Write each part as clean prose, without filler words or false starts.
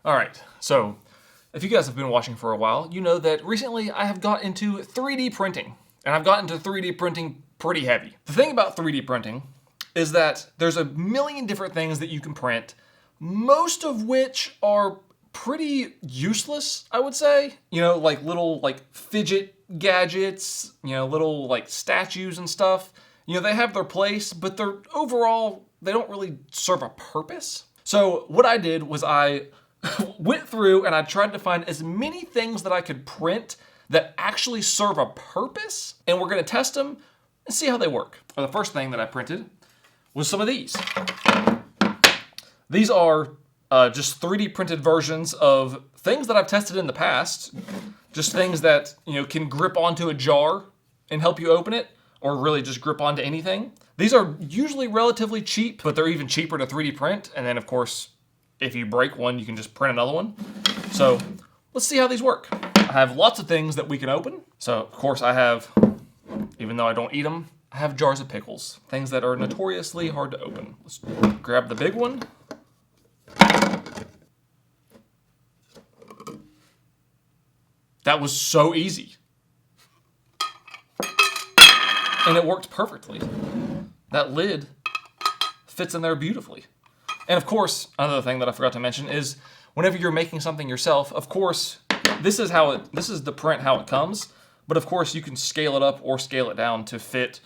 All right, so if you guys have been watching for a while, you know that recently I have got into 3D printing, and I've gotten into 3D printing pretty heavy. The thing about 3D printing is that there's a million different things that you can print, most of which are pretty useless, I would say. You know, like little fidget gadgets, you know, little statues and stuff. You know, they have their place, but they're overall, they don't really serve a purpose. So what I did was I went through and I tried to find as many things that I could print that actually serve a purpose, and we're gonna test them and see how they work. Well, the first thing that I printed was some of these. These are just 3D printed versions of things that I've tested in the past, just things that, you know, can grip onto a jar and help you open it, or really just grip onto anything. These are usually relatively cheap, but they're even cheaper to 3D print, and then of course, if you break one, you can just print another one. So let's see how these work. I have lots of things that we can open. So of course I have, even though I don't eat them, I have jars of pickles, things that are notoriously hard to open. Let's grab the big one. That was so easy. And it worked perfectly. That lid fits in there beautifully. And of course, another thing that I forgot to mention is whenever you're making something yourself, of course, this is the print how it comes, but of course you can scale it up or scale it down to fit,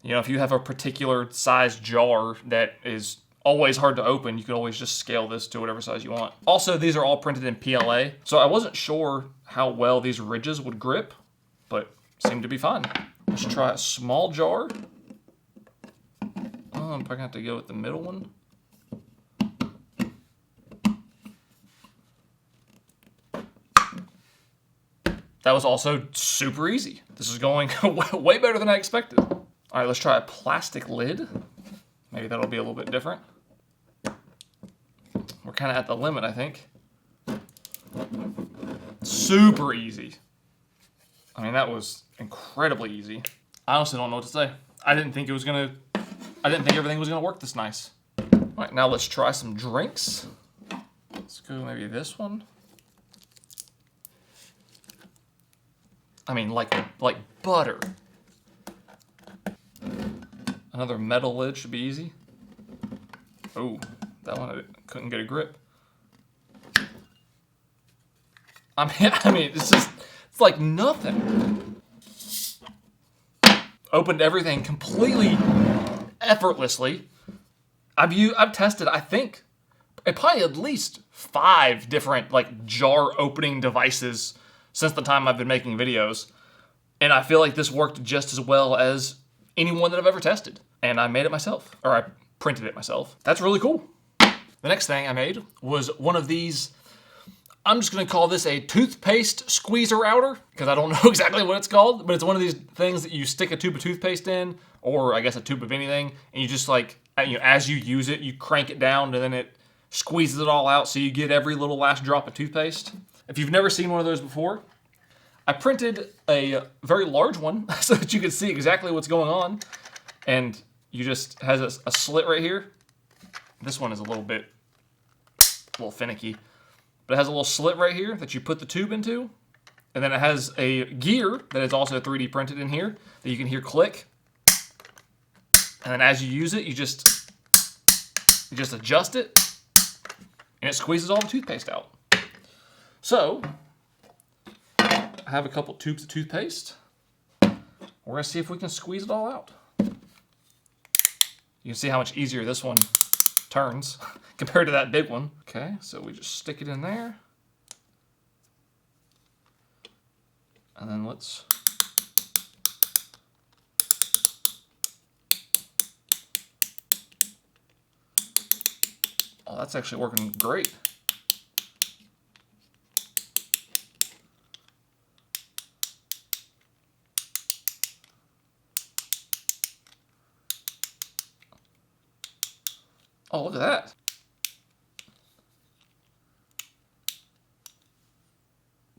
you know, if you have a particular size jar that is always hard to open, you can always just scale this to whatever size you want. Also, these are all printed in PLA, so I wasn't sure how well these ridges would grip, but seemed to be fine. Let's try a small jar. I'm probably gonna have to go with the middle one. That was also super easy. This is going way better than I expected. All right, let's try a plastic lid. Maybe that'll be a little bit different. We're kind of at the limit, I think. Super easy. I mean, that was incredibly easy. I honestly don't know what to say. I didn't think everything was gonna work this nice. All right, now let's try some drinks. Let's go maybe this one. I mean, like butter. Another metal lid should be easy. Oh, that one I couldn't get a grip. I mean, it's like nothing. Opened everything completely effortlessly. I've tested, I think, probably at least 5 different jar opening devices since the time I've been making videos, and I feel like this worked just as well as anyone that I've ever tested. And I made it myself, or I printed it myself. That's really cool. The next thing I made was one of these. I'm just gonna call this a toothpaste squeezer outer, because I don't know exactly what it's called, but it's one of these things that you stick a tube of toothpaste in, or I guess a tube of anything, and you just as you use it, you crank it down, and then it squeezes it all out, so you get every little last drop of toothpaste. If you've never seen one of those before, I printed a very large one so that you can see exactly what's going on, and you just has a slit right here. This one is a little finicky. But it has a little slit right here that you put the tube into. And then it has a gear that is also 3D printed in here that you can hear click. And then as you use it, you just adjust it. And it squeezes all the toothpaste out. So, I have a couple tubes of toothpaste. We're going to see if we can squeeze it all out. You can see how much easier this one turns compared to that big one. Okay, so we just stick it in there. And then let's... Oh, that's actually working great. Oh, look at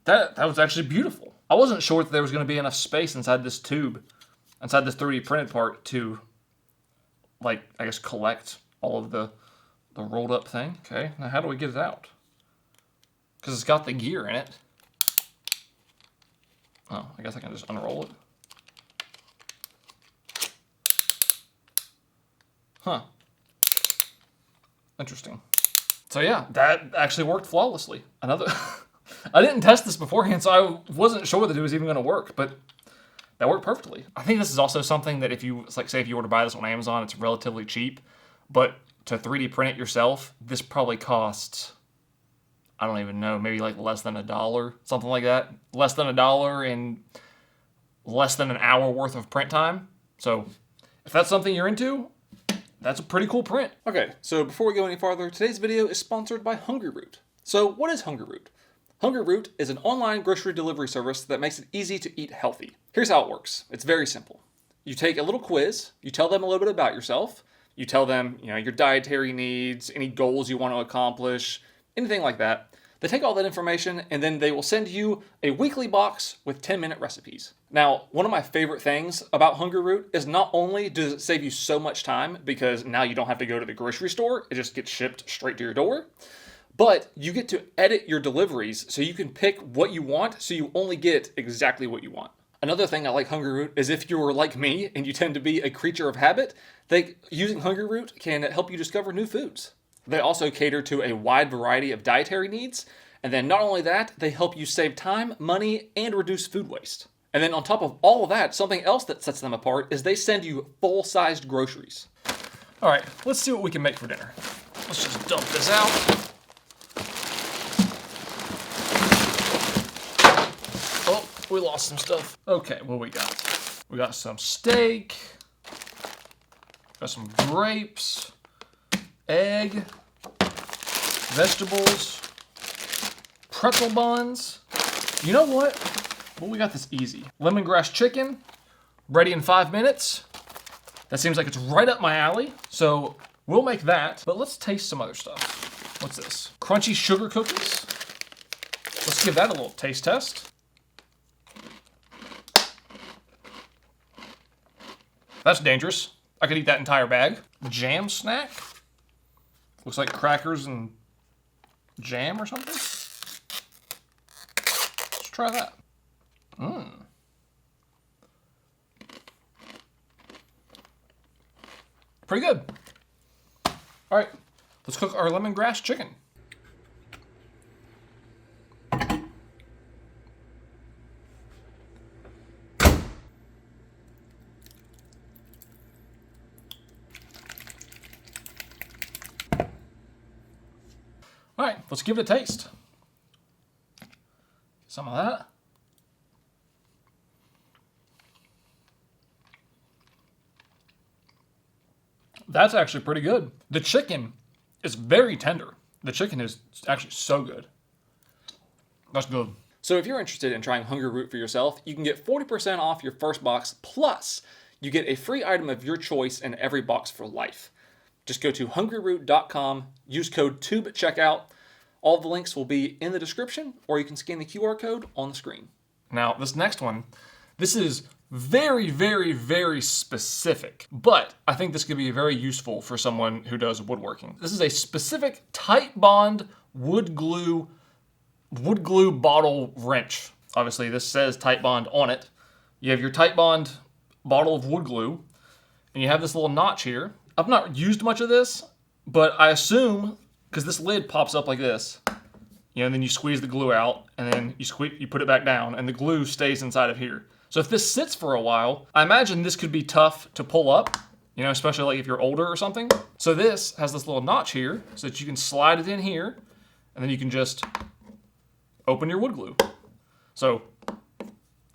that. That was actually beautiful. I wasn't sure that there was going to be enough space inside this tube, inside this 3D printed part to, I guess, collect all of the rolled up thing. Okay, now how do we get it out? because it's got the gear in it. Oh, I guess I can just unroll it. Huh. Interesting. So yeah, that actually worked flawlessly. Another, I didn't test this beforehand, so I wasn't sure that it was even going to work, but that worked perfectly. I think this is also something that if you, like, say if you were to buy this on Amazon, it's relatively cheap, but to 3D print it yourself, this probably costs, I don't even know, maybe like less than $1, something like that. Less than $1 and less than an hour worth of print time. So if that's something you're into, that's a pretty cool print. Okay, so before we go any farther, today's video is sponsored by Hungryroot. So what is Hungryroot? Hungryroot is an online grocery delivery service that makes it easy to eat healthy. Here's how it works. It's very simple. You take a little quiz, you tell them a little bit about yourself, you tell them, your dietary needs, any goals you want to accomplish, anything like that. They take all that information and then they will send you a weekly box with 10-minute recipes. Now, one of my favorite things about Hungryroot is not only does it save you so much time because now you don't have to go to the grocery store, it just gets shipped straight to your door, but you get to edit your deliveries so you can pick what you want so you only get exactly what you want. Another thing I like Hungryroot is if you're like me and you tend to be a creature of habit, using Hungryroot can help you discover new foods. They also cater to a wide variety of dietary needs, and then not only that, they help you save time, money, and reduce food waste. And then on top of all of that, something else that sets them apart is they send you full-sized groceries. All right, let's see what we can make for dinner. Let's just dump this out. Oh, we lost some stuff. Okay, what we got? We got some steak, got some grapes, egg, vegetables, pretzel buns. You know what? Well, we got this easy. Lemongrass chicken, ready in 5 minutes. That seems like it's right up my alley, so we'll make that. But let's taste some other stuff. What's this? Crunchy sugar cookies. Let's give that a little taste test. That's dangerous. I could eat that entire bag. Jam snack. Looks like crackers and jam or something. Let's try that. Pretty good. All right, let's cook our lemongrass chicken. All right, let's give it a taste. Some of that. That's actually pretty good. The chicken is very tender. The chicken is actually so good. That's good. So if you're interested in trying Hungryroot for yourself, you can get 40% off your first box, plus you get a free item of your choice in every box for life. Just go to hungryroot.com, use code TUBE at checkout. All the links will be in the description, or you can scan the QR code on the screen. Now, this next one, this is very, very, very specific, but I think this could be very useful for someone who does woodworking. This is a specific tight bond wood glue bottle wrench. Obviously, this says tight bond on it. You have your tight bond bottle of wood glue, and you have this little notch here. I've not used much of this, but I assume, because this lid pops up like this, and then you squeeze the glue out, and then you put it back down, and the glue stays inside of here. So if this sits for a while, I imagine this could be tough to pull up, especially like if you're older or something. So this has this little notch here, so that you can slide it in here, and then you can just open your wood glue. So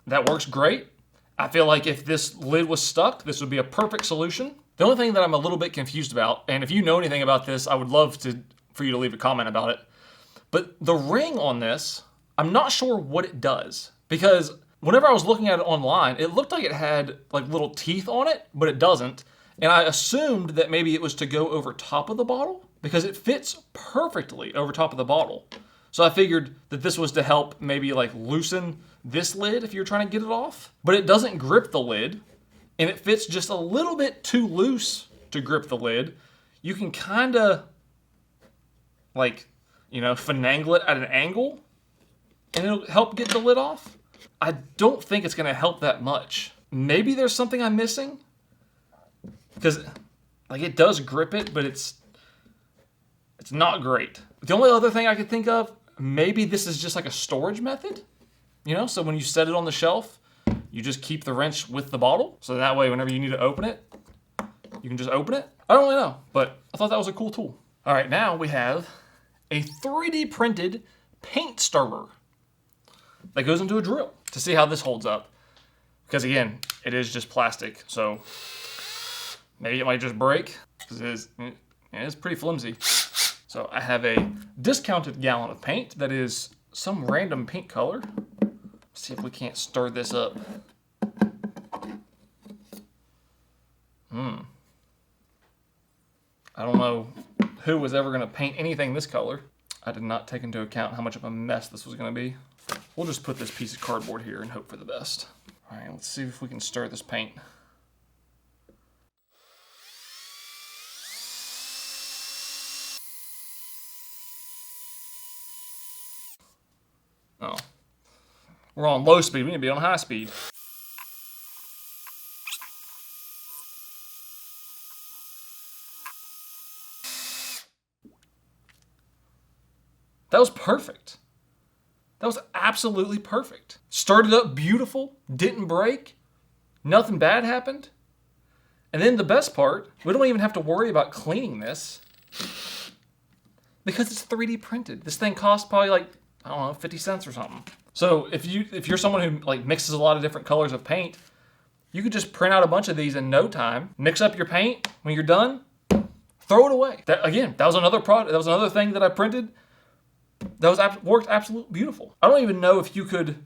that works great. I feel like if this lid was stuck, this would be a perfect solution. The only thing that I'm a little bit confused about, and if you know anything about this, I would love for you to leave a comment about it. But the ring on this, I'm not sure what it does, because whenever I was looking at it online, it looked like it had like little teeth on it, but it doesn't. And I assumed that maybe it was to go over top of the bottle because it fits perfectly over top of the bottle. So I figured that this was to help maybe like loosen this lid if you're trying to get it off. But it doesn't grip the lid, and it fits just a little bit too loose to grip the lid. You can kind of like, finagle it at an angle and it'll help get the lid off. I don't think it's going to help that much. Maybe there's something I'm missing because it does grip it, but it's not great. The only other thing I could think of, maybe this is just like a storage method, so when you set it on the shelf, you just keep the wrench with the bottle. So that way, whenever you need to open it, you can just open it. I don't really know, but I thought that was a cool tool. All right, now we have a 3D printed paint stirrer that goes into a drill to see how this holds up. Because again, it is just plastic, so maybe it might just break because it is pretty flimsy. So I have a discounted gallon of paint that is some random pink color. Let's see if we can't stir this up. I don't know who was ever going to paint anything this color. I did not take into account how much of a mess this was going to be. We'll just put this piece of cardboard here and hope for the best. All right, let's see if we can stir this paint. Oh, we're on low speed. We need to be on high speed. That was perfect. That was absolutely perfect. Started up beautiful, didn't break, nothing bad happened. And then the best part, we don't even have to worry about cleaning this because it's 3D printed. This thing costs probably 50 cents or something. So if you're someone who mixes a lot of different colors of paint, you could just print out a bunch of these in no time, mix up your paint. When you're done, throw it away. That was another product. That was another thing that I printed. That worked absolutely beautiful. I don't even know if you could,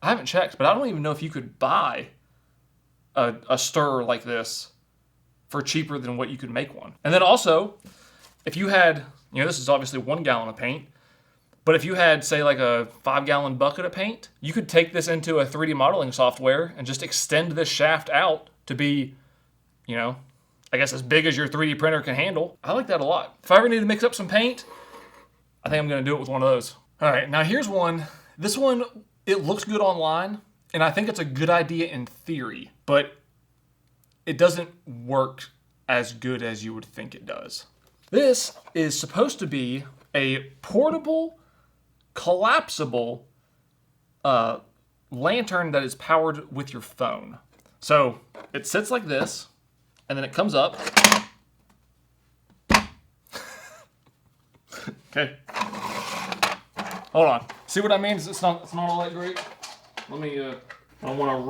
I haven't checked, but I don't even know if you could buy a stirrer like this for cheaper than what you could make one. And then also, if you had, this is obviously 1 gallon of paint, but if you had, say, like a 5-gallon bucket of paint, you could take this into a 3D modeling software and just extend this shaft out to be, I guess as big as your 3D printer can handle. I like that a lot. If I ever need to mix up some paint, I think I'm going to do it with one of those. All right, now here's one. This one, it looks good online, and I think it's a good idea in theory, but it doesn't work as good as you would think it does. This is supposed to be a portable, collapsible lantern that is powered with your phone. So it sits like this, and then it comes up. Okay. Hold on. See what I mean? It's not all that great. Let me. I don't want to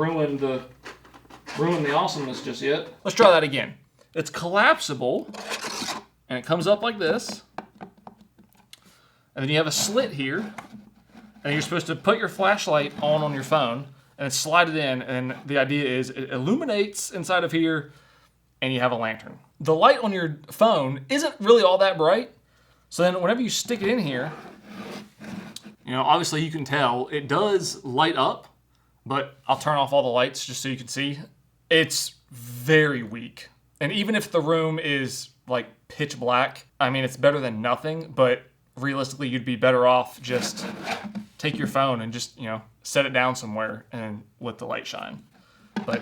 ruin the awesomeness just yet. Let's try that again. It's collapsible, and it comes up like this, and then you have a slit here, and you're supposed to put your flashlight on your phone, and then slide it in, and the idea is it illuminates inside of here, and you have a lantern. The light on your phone isn't really all that bright. So then whenever you stick it in here, obviously you can tell it does light up, but I'll turn off all the lights just so you can see. It's very weak. And even if the room is pitch black, it's better than nothing, but realistically you'd be better off just take your phone and just, set it down somewhere and let the light shine. But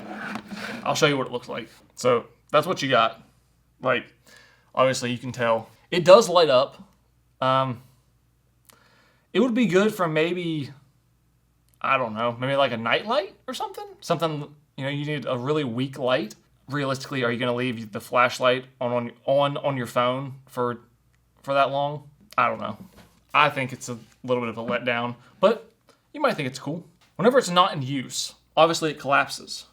I'll show you what it looks like. So that's what you got. Obviously you can tell. It does light up. It would be good for maybe, I don't know, maybe like a night light or something. Something, you need a really weak light. Realistically, are you going to leave the flashlight on your phone for that long? I don't know. I think it's a little bit of a letdown, but you might think it's cool. Whenever it's not in use, obviously it collapses.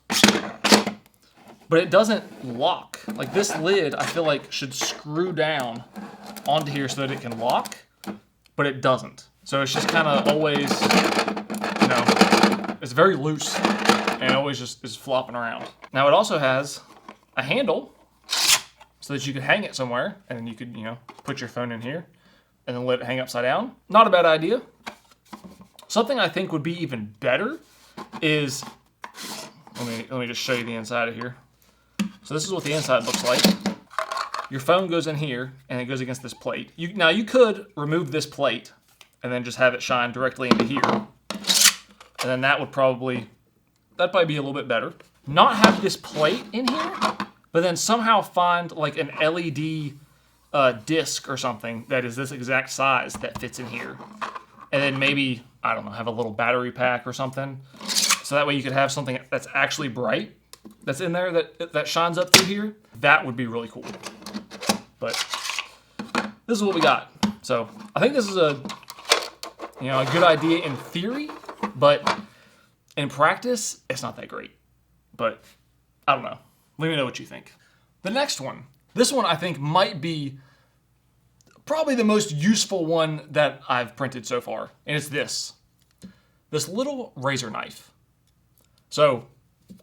But it doesn't lock. This lid, I feel like, should screw down onto here so that it can lock, but it doesn't. So it's just kind of always, it's very loose and always just is flopping around. Now it also has a handle so that you could hang it somewhere, and then you could, put your phone in here and then let it hang upside down. Not a bad idea. Something I think would be even better is, let me just show you the inside of here. So this is what the inside looks like. your phone goes in here and it goes against this plate. Now you could remove this plate and then just have it shine directly into here. And then that'd probably be a little bit better. Not have this plate in here, but then somehow find like an LED disc or something that is this exact size that fits in here. And then maybe, I don't know, have a little battery pack or something. So that way you could have something that's actually bright that's in there that shines up through here. That would be really cool. But this is what we got. So I think this is a good idea in theory, but in practice, it's not that great. But I don't know. Let me know what you think. The next one. This one I think might be probably the most useful one that I've printed so far. And it's this little razor knife. So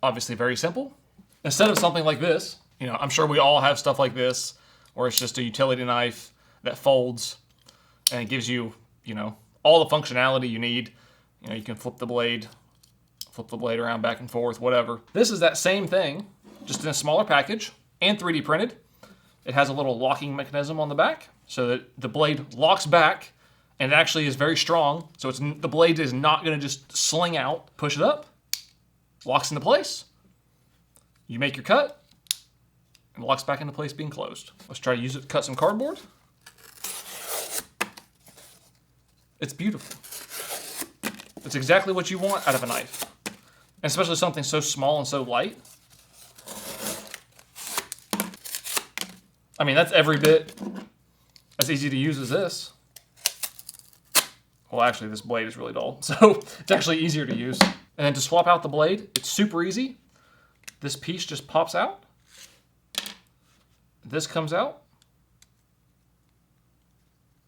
obviously very simple. Instead of something like this, I'm sure we all have stuff like this, where it's just a utility knife that folds and it gives you, all the functionality you need. You can flip the blade around back and forth, whatever. This is that same thing, just in a smaller package and 3D printed. It has a little locking mechanism on the back so that the blade locks back and it actually is very strong. So the blade is not going to just sling out. Push it up, locks into place. You make your cut and locks back into place being closed. Let's try to use it to cut some cardboard. It's beautiful. It's exactly what you want out of a knife. And especially something so small and so light. I mean, that's every bit as easy to use as this. Well, actually, this blade is really dull, so it's actually easier to use. And then to swap out the blade, it's super easy. This piece just pops out. This comes out.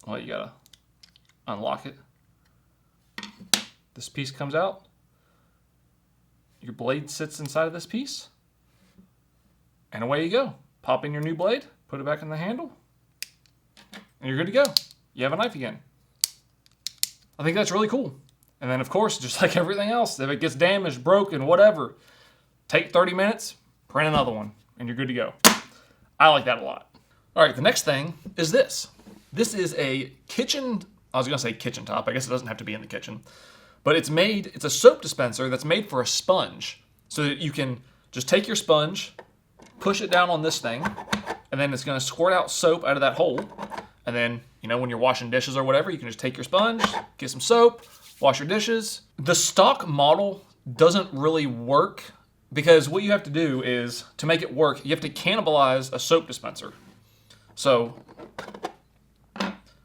Well, you gotta unlock it. This piece comes out. Your blade sits inside of this piece. And away you go. Pop in your new blade, put it back in the handle, and you're good to go. You have a knife again. I think that's really cool. And then, of course, just like everything else, if it gets damaged, broken, whatever, take 30 minutes, print another one, and you're good to go. I like that a lot. All right, the next thing is this. This is a kitchen, I was gonna say kitchen top, I guess it doesn't have to be in the kitchen, but it's a soap dispenser that's made for a sponge, so that you can just take your sponge, push it down on this thing, and then it's gonna squirt out soap out of that hole. And then, when you're washing dishes or whatever, you can just take your sponge, get some soap, wash your dishes. The stock model doesn't really work because what you have to do is, to make it work, you have to cannibalize a soap dispenser. So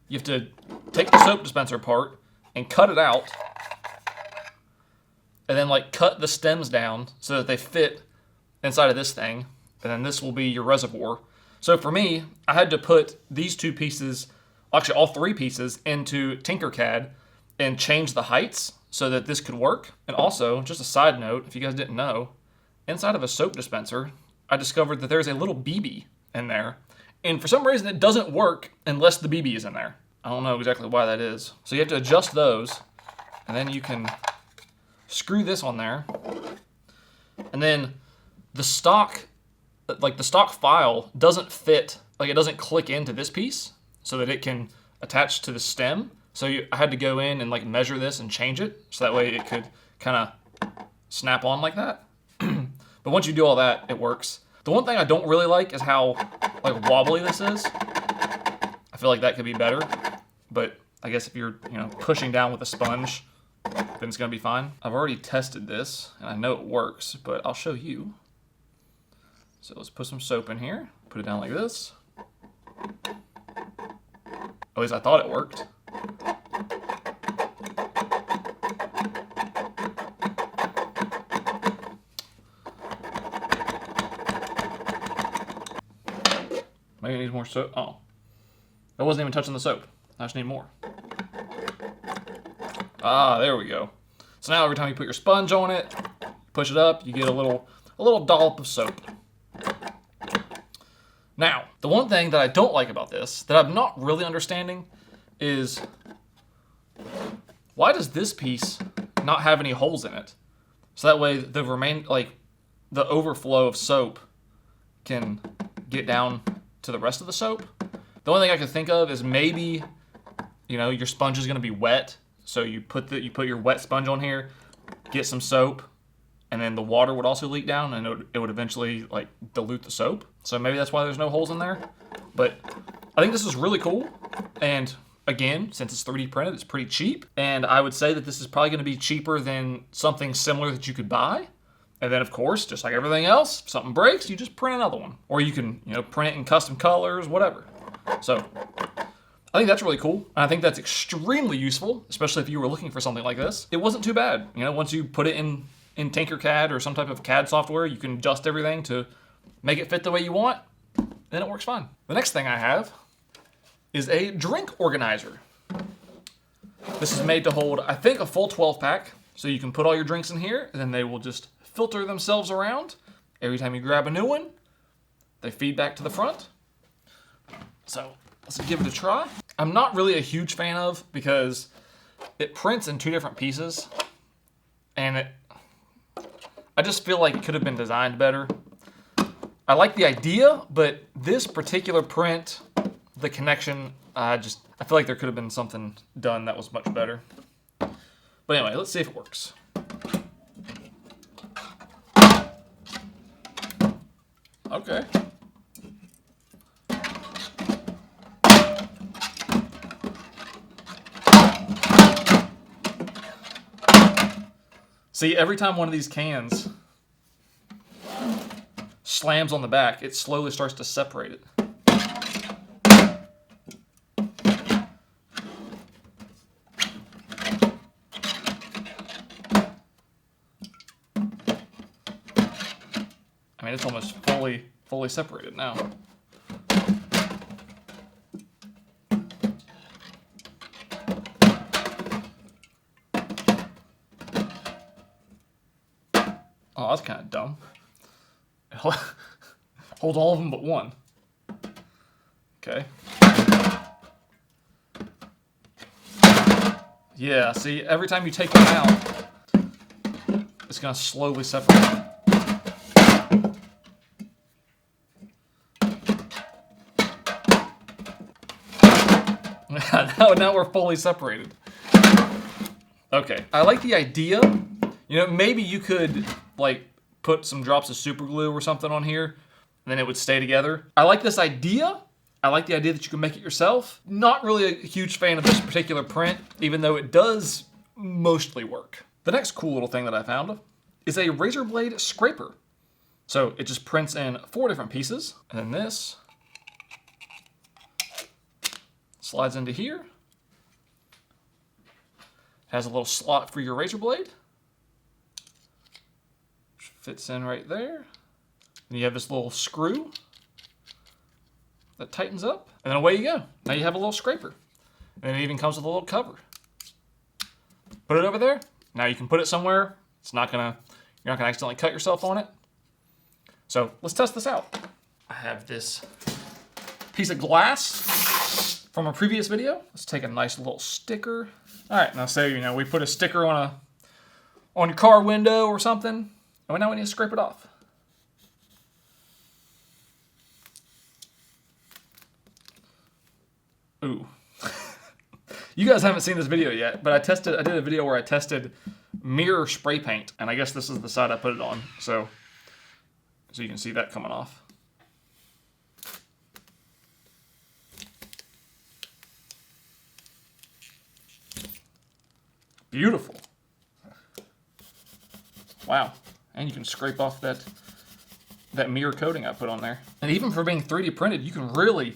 you have to take the soap dispenser part and cut it out, and then cut the stems down so that they fit inside of this thing, and then this will be your reservoir. So for me, I had to put these two pieces, actually all three pieces, into Tinkercad and change the heights so that this could work. And also, just a side note, if you guys didn't know, inside of a soap dispenser, I discovered that there's a little BB in there. And for some reason, it doesn't work unless the BB is in there. I don't know exactly why that is. So you have to adjust those, and then you can screw this on there. And then the stock file doesn't fit, it doesn't click into this piece so that it can attach to the stem. So I had to go in and measure this and change it so that way it could kind of snap on like that. But once you do all that, it works. The one thing I don't really like is how wobbly this is. I feel like that could be better, but I guess if you're pushing down with a sponge, then it's gonna be fine. I've already tested this and I know it works, but I'll show you. So let's put some soap in here, put it down like this. At least I thought it worked. Maybe it needs more soap. Oh, I wasn't even touching the soap. I just need more. Ah, there we go. So now every time you put your sponge on it, push it up, you get a little dollop of soap. Now, the one thing that I don't like about this, that I'm not really understanding, is why does this piece not have any holes in it? So that way the overflow of soap can get down to the rest of the soap. The only thing I could think of is maybe, you know, your sponge is going to be wet, so you put your wet sponge on here, get some soap, and then the water would also leak down, and it would eventually like dilute the soap. So maybe that's why there's no holes in there. But I think this is really cool, and again, since it's 3D printed, it's pretty cheap, and I would say that this is probably going to be cheaper than something similar that you could buy. And then, of course, just like everything else, if something breaks, you just print another one. Or you can, you know, print it in custom colors, whatever. So, I think that's really cool. And I think that's extremely useful, especially if you were looking for something like this. It wasn't too bad. You know, once you put it in Tinkercad or some type of CAD software, you can adjust everything to make it fit the way you want, then it works fine. The next thing I have is a drink organizer. This is made to hold, I think, a full 12-pack. So you can put all your drinks in here, and then they will just filter themselves around. Every time you grab a new one, they feed back to the front. So let's give it a try. I'm not really a huge fan of because it prints in 2 different pieces, and I just feel like it could have been designed better. I like the idea, but this particular print, the connection, I feel like there could have been something done that was much better. But anyway, let's see if it works. Okay. See, every time one of these cans slams on the back, it slowly starts to separate it. I mean, it's almost fully separated now. Oh, that's kind of dumb. Hold all of them but one. Okay. Yeah, see, every time you take one out, it's going to slowly separate. Now we're fully separated. Okay, I like the idea. You know, maybe you could like put some drops of super glue or something on here, and then it would stay together. I like this idea. I like the idea that you can make it yourself. Not really a huge fan of this particular print, even though it does mostly work. The next cool little thing that I found is a razor blade scraper. So it just prints in 4 different pieces, and then this slides into here. Has a little slot for your razor blade. Which fits in right there. And you have this little screw that tightens up. And then away you go. Now you have a little scraper. And it even comes with a little cover. Put it over there. Now you can put it somewhere. You're not gonna accidentally cut yourself on it. So let's test this out. I have this piece of glass from a previous video. Let's take a nice little sticker. All right, now say, you know, we put a sticker on your car window or something, and now we need to scrape it off. Ooh. You guys haven't seen this video yet, but I did a video where I tested mirror spray paint, and I guess this is the side I put it on, so you can see that coming off. Beautiful. Wow. And you can scrape off that mirror coating I put on there. And even for being 3D printed, you can really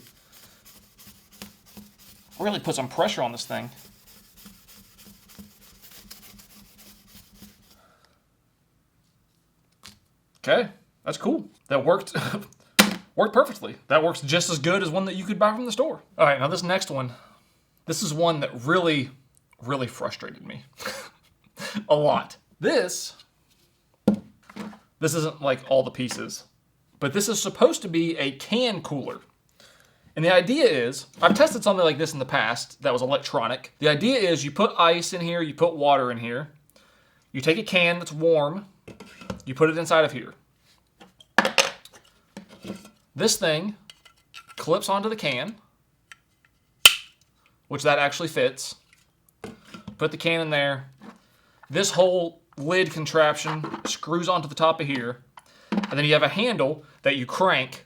put some pressure on this thing. Okay, that's cool. That worked perfectly. That works just as good as one that you could buy from the store. All right, now this next one, this is one that really frustrated me a lot. This isn't like all the pieces, but this is supposed to be a can cooler. And the idea is, I've tested something like this in the past that was electronic. The idea is you put ice in here, you put water in here, you take a can that's warm, you put it inside of here. This thing clips onto the can, which that actually fits. Put the can in there. This whole lid contraption screws onto the top of here. And then you have a handle that you crank,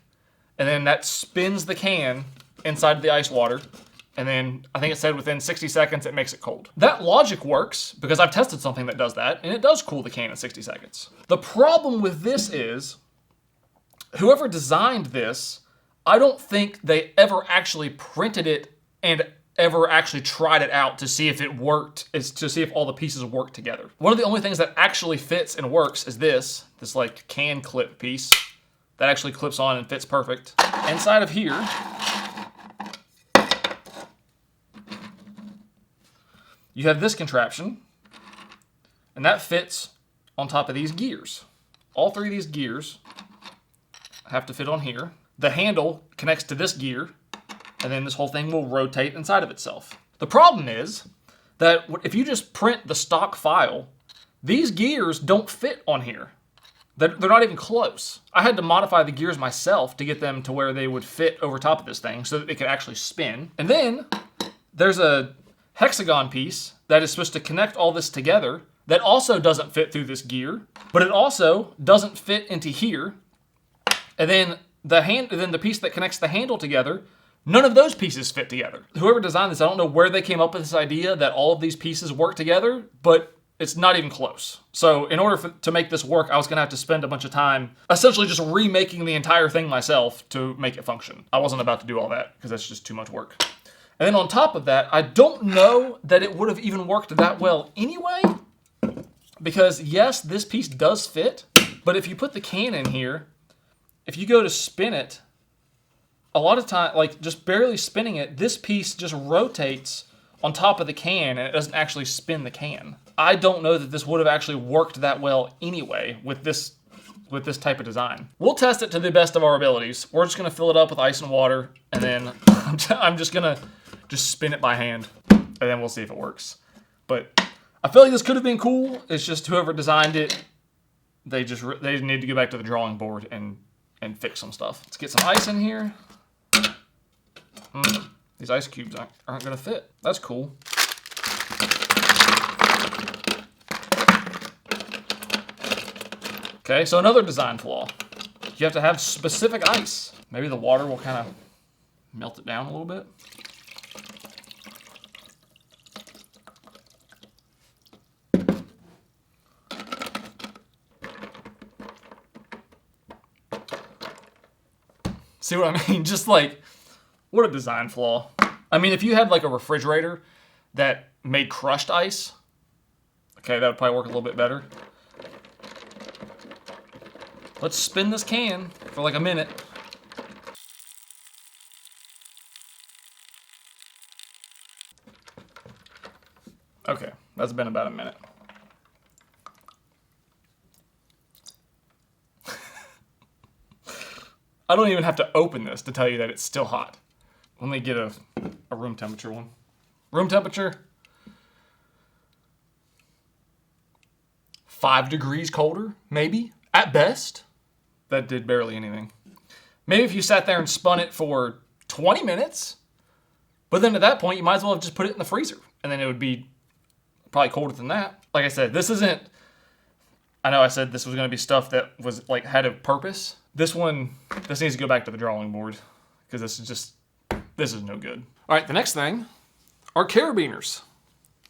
and then that spins the can inside of the ice water. And then I think it said within 60 seconds it makes it cold. That logic works because I've tested something that does that, and it does cool the can in 60 seconds. The problem with this is, whoever designed this, I don't think they ever actually printed it and ever actually tried it out to see if it worked, is to see if all the pieces work together. One of the only things that actually fits and works is this like can clip piece that actually clips on and fits perfect. Inside of here, you have this contraption, and that fits on top of these gears. All three of these gears have to fit on here. The handle connects to this gear, and then this whole thing will rotate inside of itself. The problem is that if you just print the stock file, these gears don't fit on here. They're not even close. I had to modify the gears myself to get them to where they would fit over top of this thing so that they could actually spin. And then there's a hexagon piece that is supposed to connect all this together that also doesn't fit through this gear, but it also doesn't fit into here. And then the piece that connects the handle together, none of those pieces fit together. Whoever designed this, I don't know where they came up with this idea that all of these pieces work together, but it's not even close. So in order to make this work, I was gonna have to spend a bunch of time essentially just remaking the entire thing myself to make it function. I wasn't about to do all that because that's just too much work. And then on top of that, I don't know that it would have even worked that well anyway, because yes, this piece does fit, but if you put the can in here, if you go to spin it, a lot of time, like just barely spinning it, this piece just rotates on top of the can and it doesn't actually spin the can. I don't know that this would have actually worked that well anyway with this type of design. We'll test it to the best of our abilities. We're just gonna fill it up with ice and water, and then I'm just gonna spin it by hand, and then we'll see if it works. But I feel like this could have been cool. It's just whoever designed it, they need to go back to the drawing board and fix some stuff. Let's get some ice in here. These ice cubes aren't gonna fit. That's cool. Okay, so another design flaw. You have to have specific ice. Maybe the water will kind of melt it down a little bit. See what I mean? Just like, what a design flaw. I mean, if you had like a refrigerator that made crushed ice, okay, that would probably work a little bit better. Let's spin this can for like a minute. Okay, that's been about a minute. I don't even have to open this to tell you that it's still hot. Let me get a room temperature one. Room temperature, 5 degrees colder, maybe, at best. That did barely anything. Maybe if you sat there and spun it for 20 minutes, but then at that point, you might as well have just put it in the freezer, and then it would be probably colder than that. Like I said, this isn't, I know I said this was gonna be stuff that was like had a purpose. This needs to go back to the drawing board, because this is no good. All right, the next thing are carabiners.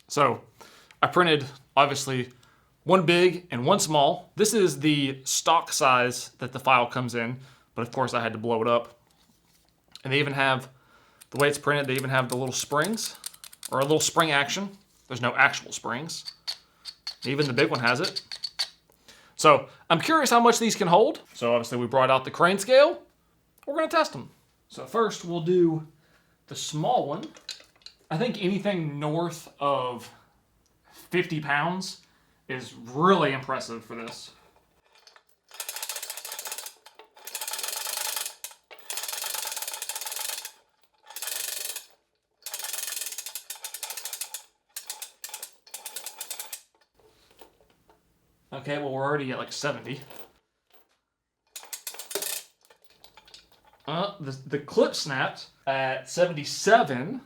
So I printed, obviously, one big and one small. This is the stock size that the file comes in, but of course I had to blow it up. And they even have, the way it's printed, they even have the little springs, or a little spring action. There's no actual springs. Even the big one has it. So I'm curious how much these can hold. So obviously we brought out the crane scale. We're gonna test them. So first we'll do the small one. I think anything north of 50 pounds is really impressive for this. Okay, well we're already at like 70. The clip snapped at 77.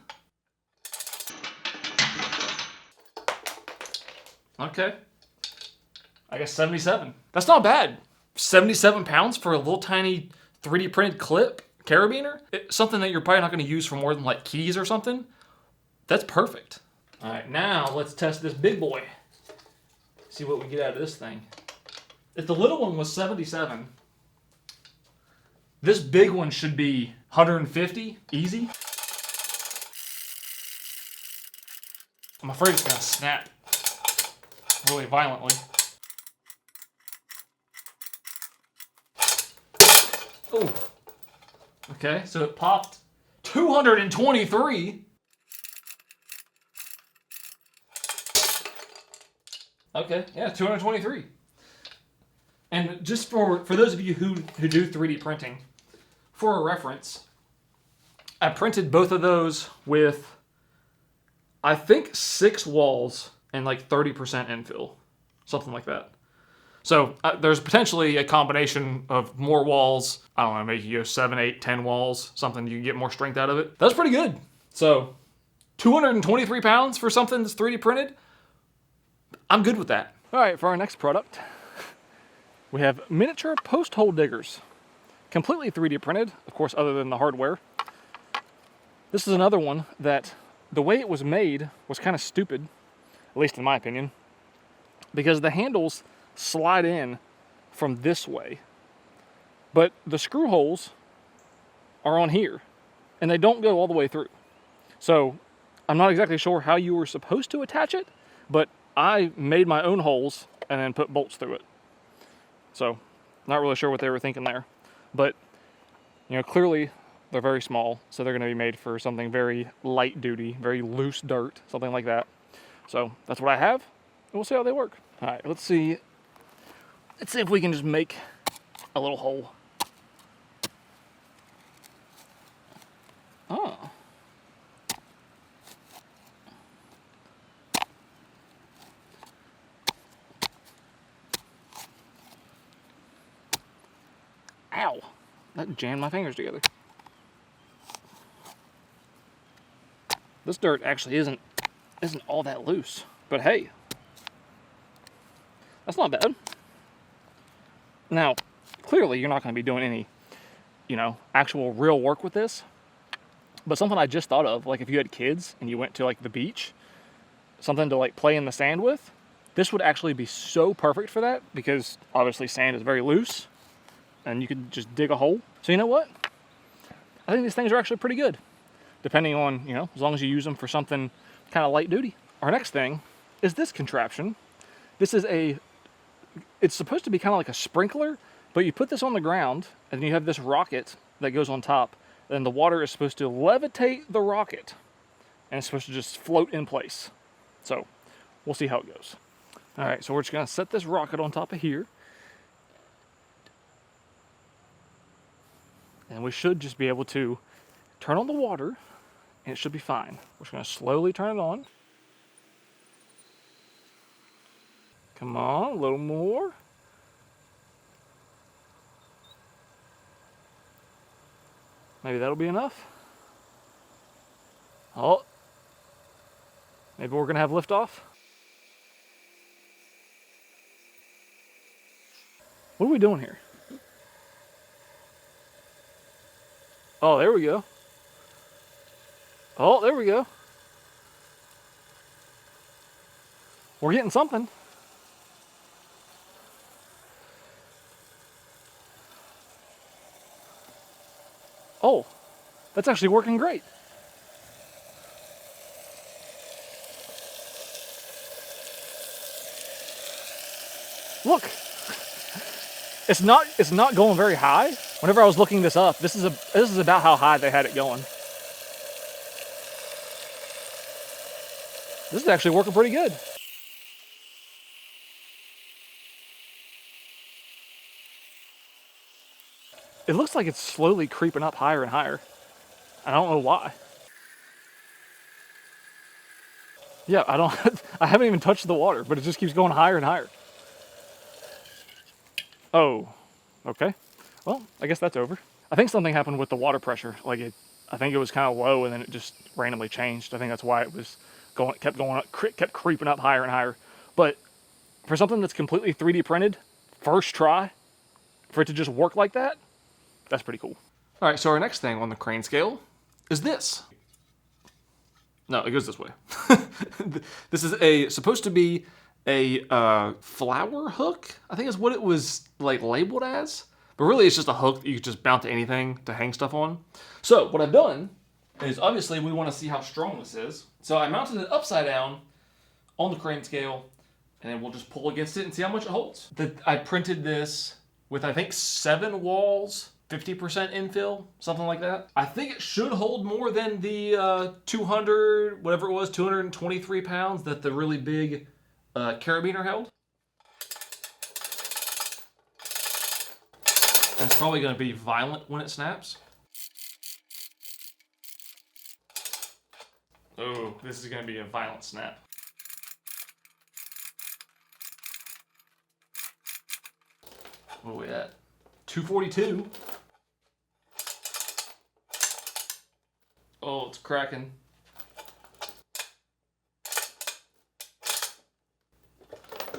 Okay. I guess 77. That's not bad. 77 pounds for a little tiny 3D printed clip carabiner? Something that you're probably not going to use for more than like keys or something. That's perfect. All right, now let's test this big boy. See what we get out of this thing. If the little one was 77, this big one should be 150, easy. I'm afraid it's gonna snap really violently. Oh, okay, so it popped 223. Okay, yeah, 223. And just for those of you who do 3D printing, for a reference, I printed both of those with, I think, 6 walls and like 30% infill, something like that. So there's potentially a combination of more walls. I don't know, maybe you go 7, 8, 10 walls, something you can get more strength out of it. That's pretty good. So 223 pounds for something that's 3D printed, I'm good with that. All right, for our next product, we have miniature post hole diggers. Completely 3D printed, of course, other than the hardware. This is another one that the way it was made was kind of stupid, at least in my opinion, because the handles slide in from this way, but the screw holes are on here, and they don't go all the way through. So I'm not exactly sure how you were supposed to attach it, but I made my own holes and then put bolts through it. So not really sure what they were thinking there. But, you know, clearly they're very small, so they're going to be made for something very light duty, very loose dirt, something like that. So that's what I have, and we'll see how they work. All right, let's see if we can just make a little hole. Oh. Ow, that jammed my fingers together. This dirt actually isn't all that loose, but hey, that's not bad. Now, clearly you're not going to be doing any, you know, actual real work with this, but something I just thought of, like if you had kids and you went to like the beach, something to like play in the sand with, this would actually be so perfect for that, because obviously sand is very loose and you can just dig a hole. So you know what? I think these things are actually pretty good, depending on, you know, as long as you use them for something kind of light duty. Our next thing is this contraption. This is it's supposed to be kind of like a sprinkler, but you put this on the ground and you have this rocket that goes on top, and the water is supposed to levitate the rocket and it's supposed to just float in place. So we'll see how it goes. All right, so we're just gonna set this rocket on top of here. And we should just be able to turn on the water and it should be fine. We're just gonna slowly turn it on. Come on, a little more. Maybe that'll be enough. Oh, maybe we're gonna have liftoff. What are we doing here? Oh, there we go. Oh, there we go. We're getting something. Oh, that's actually working great. Look, it's not going very high. Whenever I was looking this up, this is about how high they had it going. This is actually working pretty good. It looks like it's slowly creeping up higher and higher. I don't know why. Yeah, I haven't even touched the water, but it just keeps going higher and higher. Oh, okay. Well, I guess that's over. I think something happened with the water pressure. Like I think it was kind of low and then it just randomly changed. I think that's why it was kept going up, kept creeping up higher and higher. But for something that's completely 3D printed, first try, for it to just work like that, that's pretty cool. All right, so our next thing on the crane scale is this. No, it goes this way. This is supposed to be a flower hook, I think is what it was like labeled as. But really it's just a hook that you can just mount to anything to hang stuff on. So what I've done is, obviously we want to see how strong this is. So I mounted it upside down on the crane scale, and then we'll just pull against it and see how much it holds. I printed this with, I think, 7 walls, 50% infill, something like that. I think it should hold more than the 223 pounds that the really big Carabiner held. And it's probably going to be violent when it snaps. Oh, this is going to be a violent snap. What are we at? 242. Oh, it's cracking.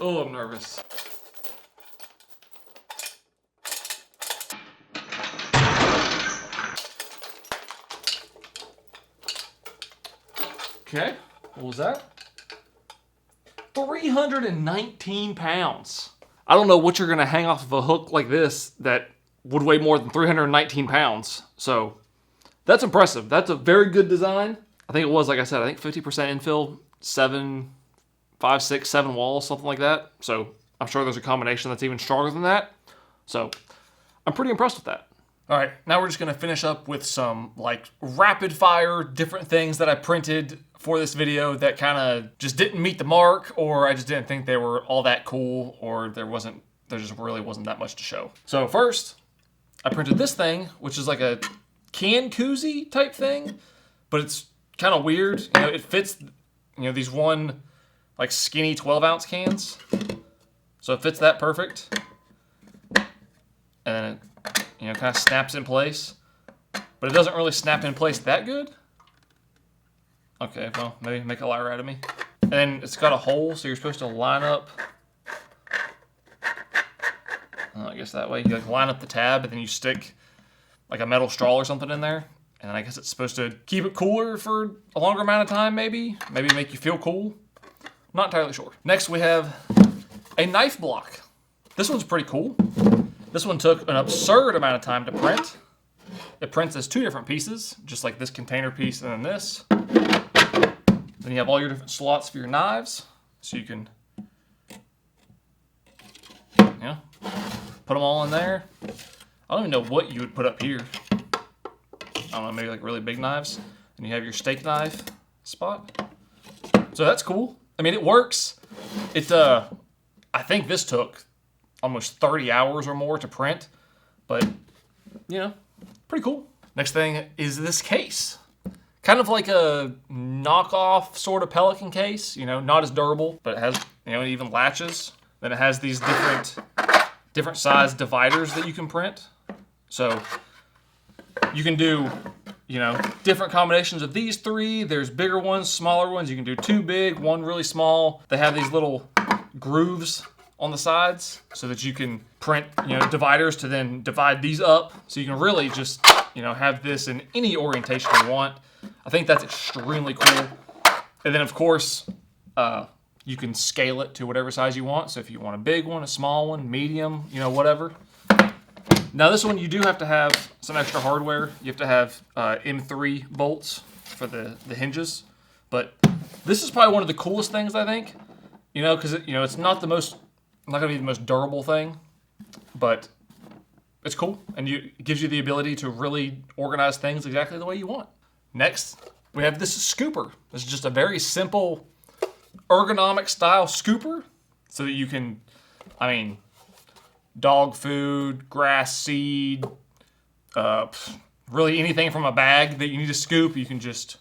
Oh, I'm nervous. Okay, what was that? 319 pounds. I don't know what you're gonna hang off of a hook like this that would weigh more than 319 pounds. So that's impressive. That's a very good design. I think it was, like I said, I think 50% infill, 5, 6, 7 walls, something like that. So I'm sure there's a combination that's even stronger than that. So I'm pretty impressed with that. All right, now we're just gonna finish up with some like rapid fire different things that I printed for this video that kind of just didn't meet the mark, or I just didn't think they were all that cool, or there just really wasn't that much to show. So first, I printed this thing, which is like a can koozie type thing, but it's kind of weird. You know, it fits, these one like skinny 12-ounce cans. So it fits that perfect. And then it, kind of snaps in place, but it doesn't really snap in place that good. Okay, well, maybe make a liar out of me. And then it's got a hole, so you're supposed to line up. I guess that way you like line up the tab, and then you stick like a metal straw or something in there. And then I guess it's supposed to keep it cooler for a longer amount of time, maybe make you feel cool. Not entirely sure. Next, we have a knife block. This one's pretty cool. This one took an absurd amount of time to print. It prints as 2 different pieces, just like this container piece and then this. Then you have all your different slots for your knives, so you can, put them all in there. I don't even know what you would put up here. I don't know, maybe like really big knives. And you have your steak knife spot. So that's cool. I mean, it works. I think this took almost 30 hours or more to print, but pretty cool. Next thing is this case. Kind of like a knockoff sort of Pelican case, not as durable, but it has, it even latches. Then it has these different size dividers that you can print. So you can do, different combinations of these 3. There's bigger ones, smaller ones. You can do 2 big, 1 really small. They have these little grooves on the sides so that you can print, dividers to then divide these up. So you can really just, have this in any orientation you want. I think that's extremely cool. And then, of course, you can scale it to whatever size you want. So if you want a big one, a small one, medium, whatever. Now this one, you do have to have some extra hardware. You have to have M3 bolts for the hinges. But this is probably one of the coolest things, I think. Because it's not going to be the most durable thing, but it's cool, and it gives you the ability to really organize things exactly the way you want. Next, we have this scooper. This is just a very simple ergonomic style scooper so that you can, dog food, grass seed, really anything from a bag that you need to scoop, you can just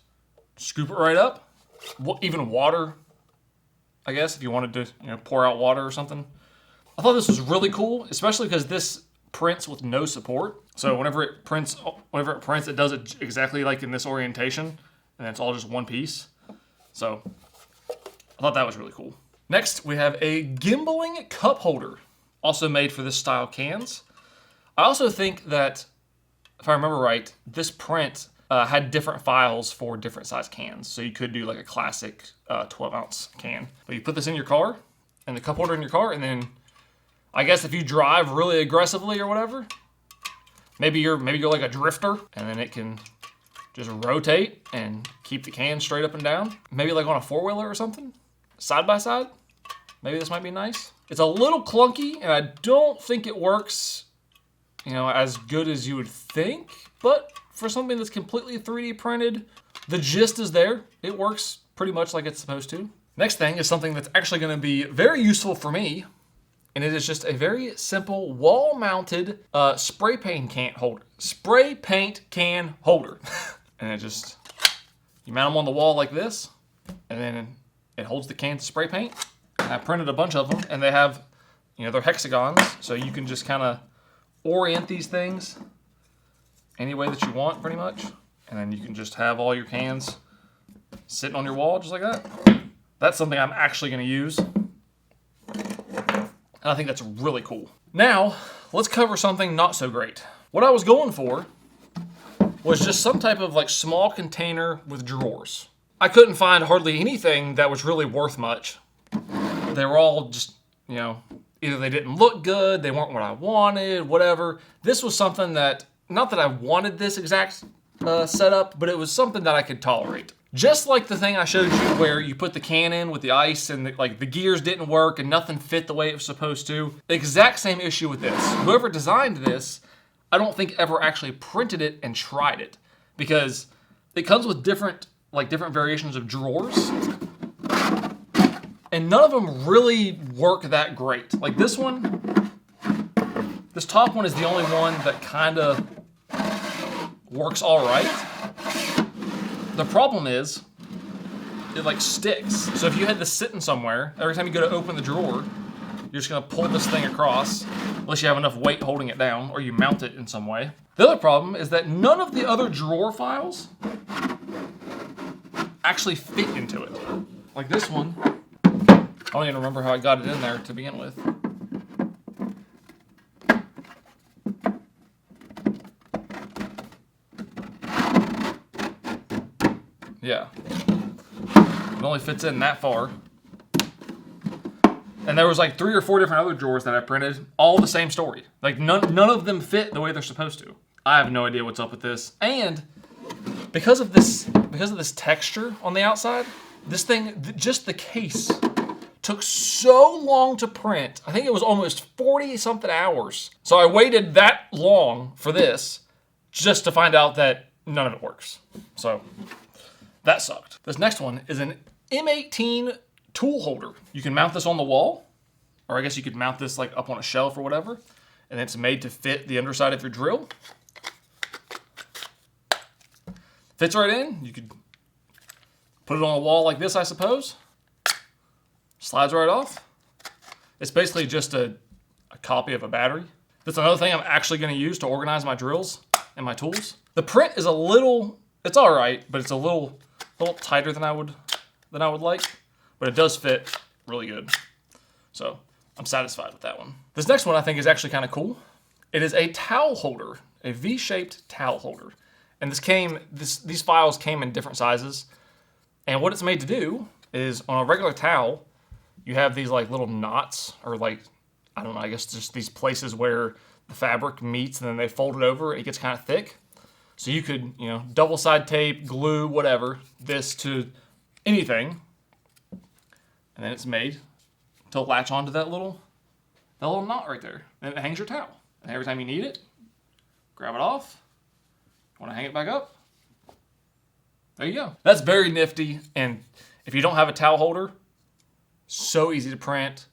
scoop it right up. Even water, I guess, if you wanted to, pour out water or something. I thought this was really cool, especially because this prints with no support. So whenever it prints, it does it exactly like in this orientation, and it's all just one piece. So I thought that was really cool. Next, we have a gimbaling cup holder, also made for this style cans. I also think that, if I remember right, this print had different files for different size cans. So you could do like a classic 12-ounce can. But you put this in your car, and the cup holder in your car, and then I guess if you drive really aggressively or whatever, maybe you're like a drifter, and then it can just rotate and keep the can straight up and down. Maybe like on a four-wheeler or something, side by side. Maybe this might be nice. It's a little clunky, and I don't think it works, as good as you would think, but for something that's completely 3D printed, the gist is there. It works pretty much like it's supposed to. Next thing is something that's actually going to be very useful for me, and it is just a very simple wall-mounted spray paint can holder. Spray paint can holder. And you mount them on the wall like this, and then it holds the cans of spray paint. I printed a bunch of them, and they have, they're hexagons, so you can just kind of orient these things any way that you want, pretty much. And then you can just have all your cans sitting on your wall just like that. That's something I'm actually going to use. And I think that's really cool. Now, let's cover something not so great. What I was going for was just some type of like small container with drawers. I couldn't find hardly anything that was really worth much. They were all just, either they didn't look good, they weren't what I wanted, whatever. This was something that, not that I wanted this exact setup, but it was something that I could tolerate. Just like the thing I showed you where you put the can in with the ice and the gears didn't work and nothing fit the way it was supposed to. Exact same issue with this. Whoever designed this, I don't think ever actually printed it and tried it, because it comes with different variations of drawers, and none of them really work that great. Like this one, this top one is the only one that kind of works all right. The problem is, it sticks. So if you had this sitting somewhere, every time you go to open the drawer, you're just gonna pull this thing across, unless you have enough weight holding it down, or you mount it in some way. The other problem is that none of the other drawer files actually fit into it. Like this one, I don't even remember how I got it in there to begin with. Yeah. It only fits in that far. And there was 3 or 4 different other drawers that I printed, all the same story. None of them fit the way they're supposed to. I have no idea what's up with this. And because of this texture on the outside, this thing, just the case, took so long to print. I think it was almost 40 something hours. So I waited that long for this just to find out that none of it works. So that sucked. This next one is an M18 tool holder. You can mount this on the wall, or I guess you could mount this up on a shelf or whatever, and it's made to fit the underside of your drill. Fits right in. You could put it on a wall like this, I suppose. Slides right off. It's basically just a copy of a battery. That's another thing I'm actually going to use to organize my drills and my tools. The print is it's all right, but it's a little tighter than I would like. But it does fit really good. So I'm satisfied with that one. This next one I think is actually kind of cool. It is a towel holder, a V-shaped towel holder. And these files came in different sizes. And what it's made to do is, on a regular towel, you have these little knots, or I don't know, I guess just these places where the fabric meets and then they fold it over, it gets kind of thick. So you could, double side tape, glue, whatever, this to anything. And then it's made to latch onto that little knot right there. And it hangs your towel. And every time you need it, grab it off. Want to hang it back up? There you go. That's very nifty. And if you don't have a towel holder, so easy to print.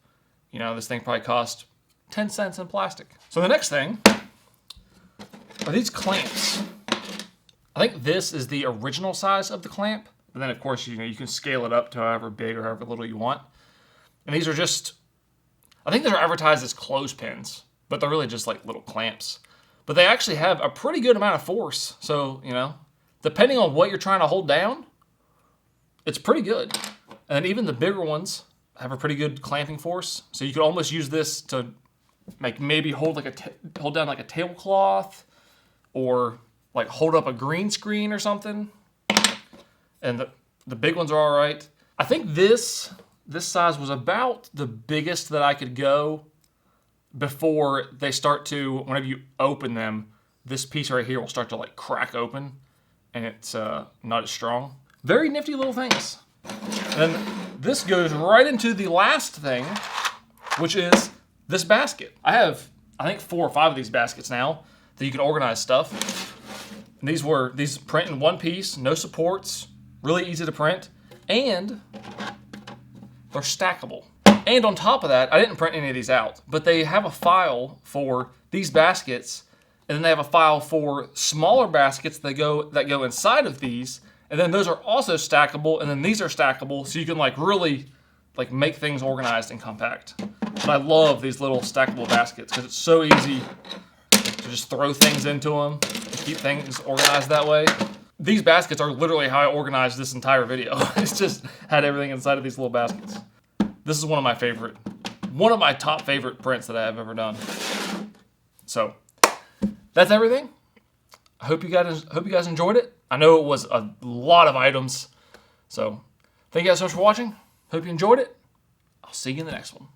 This thing probably cost 10 cents in plastic. So the next thing are these clamps. I think this is the original size of the clamp. But then, of course, you can scale it up to however big or however little you want. And these are I think they're advertised as clothespins. but they're really just like little clamps. But they actually have a pretty good amount of force. So, you know, depending on what you're trying to hold down, it's pretty good. And even the bigger ones have a pretty good clamping force. So you could almost use this to like maybe hold down like a tablecloth, or like hold up a green screen or something. And the big ones are all right. I think this size was about the biggest that I could go before they start to, whenever you open them, this piece right here will start to like crack open, and it's not as strong. Very nifty little things. And this goes right into the last thing, which is this basket. I have, I think, 4 or 5 of these baskets now that you can organize stuff. And these print in one piece, no supports, really easy to print, and they're stackable. And on top of that, I didn't print any of these out, but they have a file for these baskets, and then they have a file for smaller baskets that go inside of these, and then those are also stackable, and then these are stackable, so you can like really like make things organized and compact. But I love these little stackable baskets because it's so easy to just throw things into them and keep things organized that way. These baskets are literally how I organized this entire video. It's just had everything inside of these little baskets. This is one of my top favorite prints that I have ever done. So that's everything. I hope you guys enjoyed it. I know it was a lot of items. So thank you guys so much for watching. Hope you enjoyed it. I'll see you in the next one.